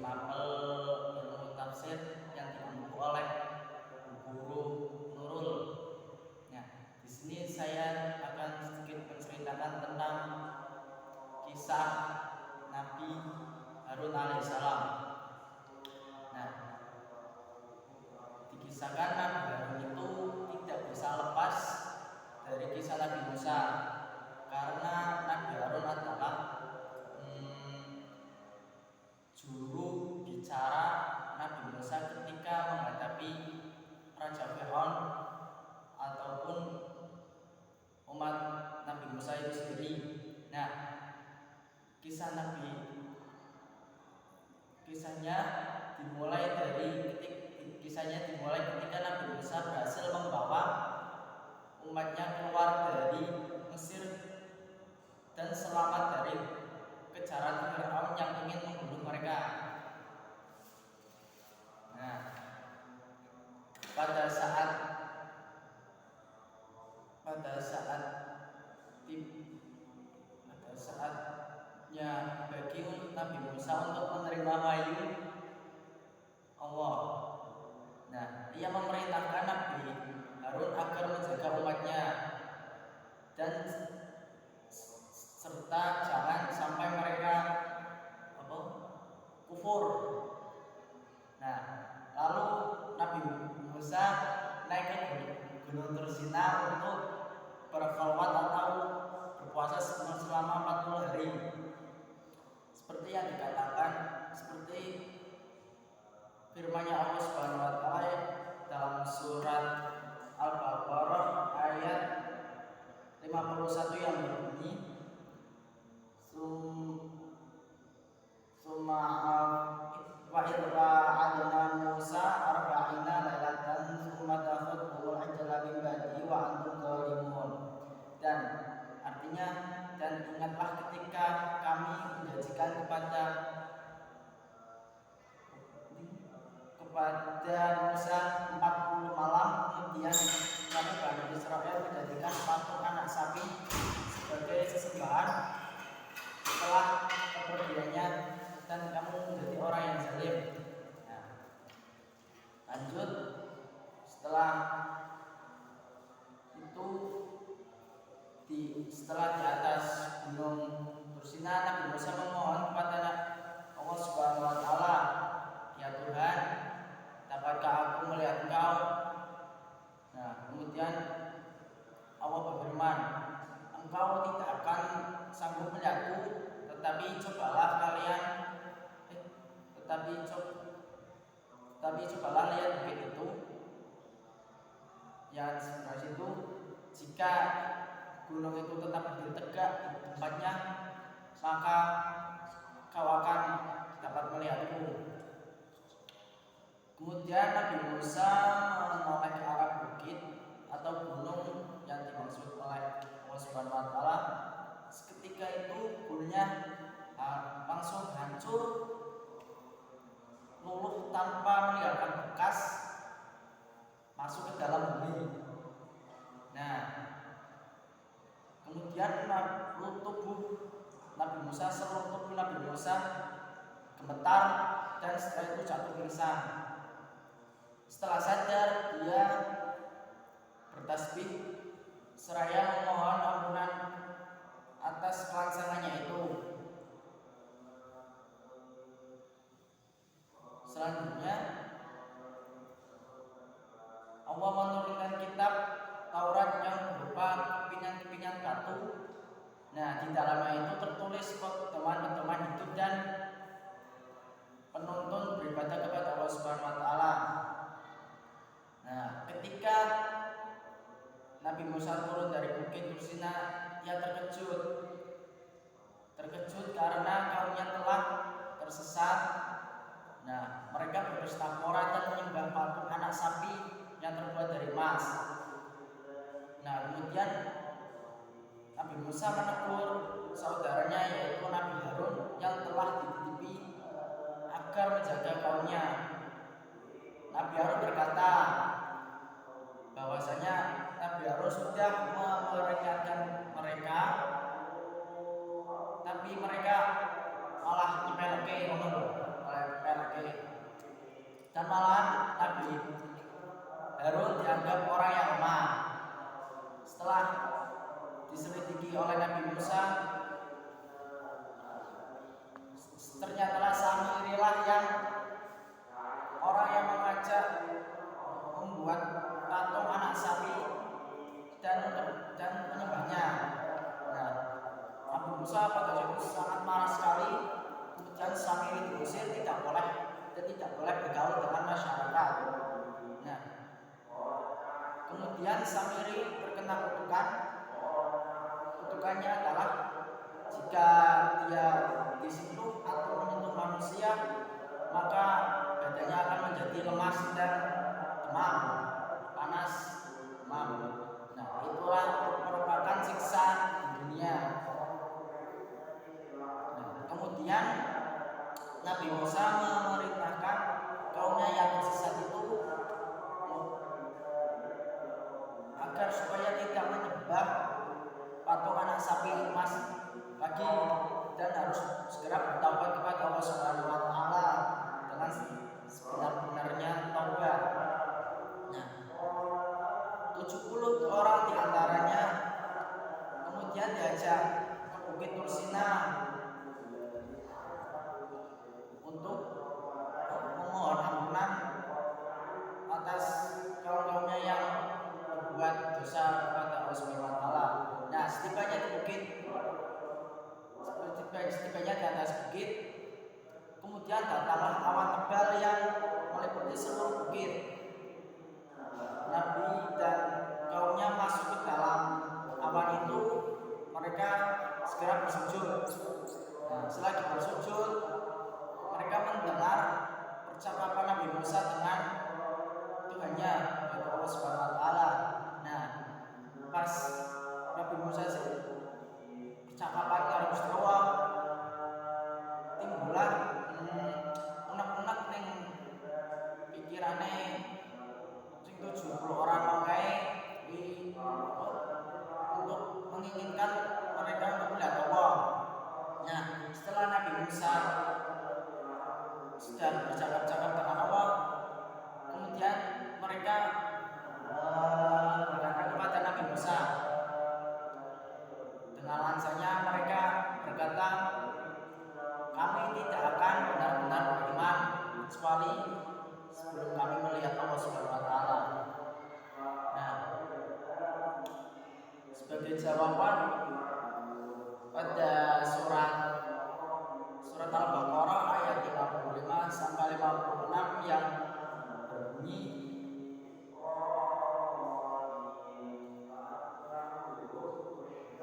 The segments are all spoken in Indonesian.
mapel ilmu tafsir yang ditempuh oleh guru Nurul. Nah, di sini saya akan sedikit menceritakan tentang kisah Nabi Harun alaihissalam. Nah, dikisahkan Nabi Harun itu tidak bisa lepas dari kisah Nabi Musa, karena Nabi Harun adalah juru bicara Nabi Musa ketika menghadapi Raja Fir'aun ataupun umat Nabi Musa itu sendiri. Nah, kisahnya dimulai ketika Nabi Musa berhasil membawa umatnya keluar dari Mesir dan selamat dari kejaran Fir'aun yang ingin membunuh mereka. Nah, pada saatnya bagi Nabi Musa untuk menerima wahyu Allah. Nah, ia memerintahkan Nabi Harun agar menjaga umatnya dan serta jangan sampai mereka kufur. Nah, lalu Nabi Musa naik ke Gunung Tursina untuk berkhalwat atau berpuasa selama 40 hari. Seperti yang dikatakan, seperti firman-Nya Allah Subhanahu wa taala dalam surat Al-Baqarah ayat 51 yang berbunyi wa idza adna Musa arba'ina lailatan tsumma takhudul ajla min ba'di wa antum zalimun. Dan artinya, dan ingatlah ketika kami menjanjikan kepada Musa 40 malam, kemudian kami Bani Israel menjadikan patung anak sapi sebagai sesembahan setelah kepergiannya, dan kamu menjadi orang yang zalim. Nah, lanjut, setelah di atas gunung Tursina, Nabi Musa memohon kepada Allah Subhanahu wa taala, ya Tuhan, dapatkah aku melihat Engkau? Nah, kemudian Allah berfirman, engkau tidak akan sanggup melihatku, tetapi cobalah lihat bukit itu yang sebelah situ. Jika gunung itu tetap berdiri tegak di tempatnya, maka kau akan dapat melihatku. Kemudian Nabi Musa menoleh ke arah bukit atau gunung yang dimaksud oleh Allah Subhanahu wa taala. Seketika itu gunungnya langsung hancur, luluh tanpa meninggalkan bekas, masuk ke dalam bumi. Nah, kemudian seluruh tubuh Nabi Musa gemetar dan setelah itu jatuh pingsan. Setelah sadar, dia bertasbih seraya memohon ampunan atas kelangsangannya itu. Selanjutnya, Allah menurunkan kitab Taurat yang berupa kepingan-kepingan batu. Nah, di dalamnya itu tertulis pedoman-pedoman hidup dan penuntun beribadah kepada Allah Subhanahu wa taala. Nah, ketika Nabi Musa turun dari bukit Tursina, ia terkejut karena kaumnya telah tersesat. Nah, mereka berpesta pora dan menyembah patung anak sapi yang terbuat dari emas. Nah, kemudian Nabi Musa menegur saudaranya, yaitu Nabi Harun, yang telah dititipi agar menjaga kaumnya. Nabi Harun berkata bahwasanya Nabi Harun sudah memperingatkan mereka, tapi mereka malah nyepelke tidak boleh bergaul dengan masyarakat. Nah, kemudian Samiri terkena kutukan. Kutukannya adalah jika dia disentuh atau menyentuh manusia, maka badannya akan menjadi lemas dan demam, panas, demam. Nah, itulah merupakan siksa di dunia. Nah, kemudian Nabi Musa memerintahkan kaumnya yang tersesat itu agar supaya tidak menyembah patung anak sapi emas lagi dan harus segera bertaubat kepada Allah Subhanahu wa taala dengan sebenar-benarnya taubat. Nah, 70 orang diantaranya kemudian diajak ke Bukit Tursina untuk memohon ampunan atas kaum-kaumnya yang berbuat dosa kepada Allah Subhanahu wa taala. Nah, setibanya di atas bukit, kemudian datanglah awan tebal yang meliputi seluruh bukit. Nabi dan kaumnya masuk ke dalam awan itu, mereka segera bersujud. Nah, selagi bersujud, mereka mendengar percakapan Nabi Musa dengan Tuhannya, yaitu Allah Subhanahu wa taala. Nah, pas Nabi Musa percakapan karo Gusti Allah, timbullah unek-unek ning pikirane sing 70 orang mau kae untuk menginginkan mereka untuk melihat Allah. Nah, setelah Nabi Musa sedang bercakap-cakap dengan Allah, kemudian mereka berkata kepada Nabi Musa. Dengan lansanya mereka berkata, kami tidak akan benar-benar beriman kecuali sebelum kami melihat Allah Subhanahu wa taala. Nah, sebagai jawaban pada surat Al-Baqarah ayat 55 sampai 56 yang berbunyi,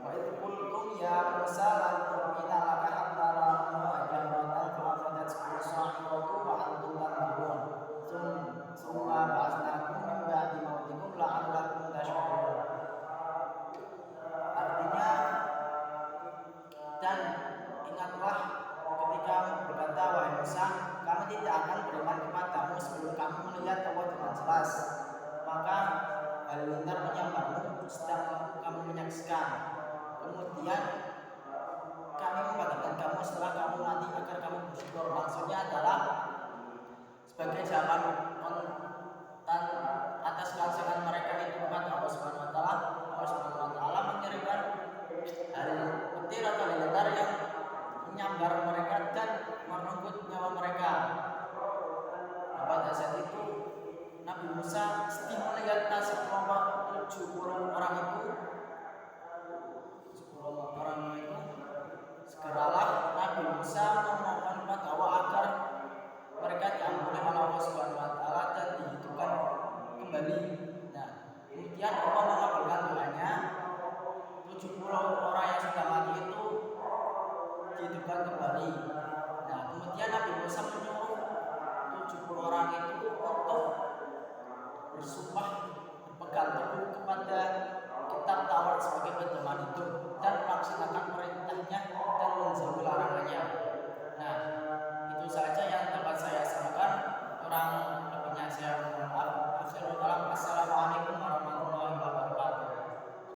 wa idh qultum ya Musa lan tu'mina laka hatta nara jahratan fa akhadhatkum as-sa'iqatu wa antum tanzurun summa ba'atsnakum min ba'di mautikum la'allakum tashkurun. Artinya, dan ingatlah ketika berkata, wahai Musa, kami tidak akan beriman kepadamu sebelum kami melihat Allah dengan jelas. Maka halilintar menyambarmu sedang kami menyaksikan. Kemudian kami membagikan kamu setelah kamu mati agar kamu bersyukur. Maksudnya adalah sebagai jawaban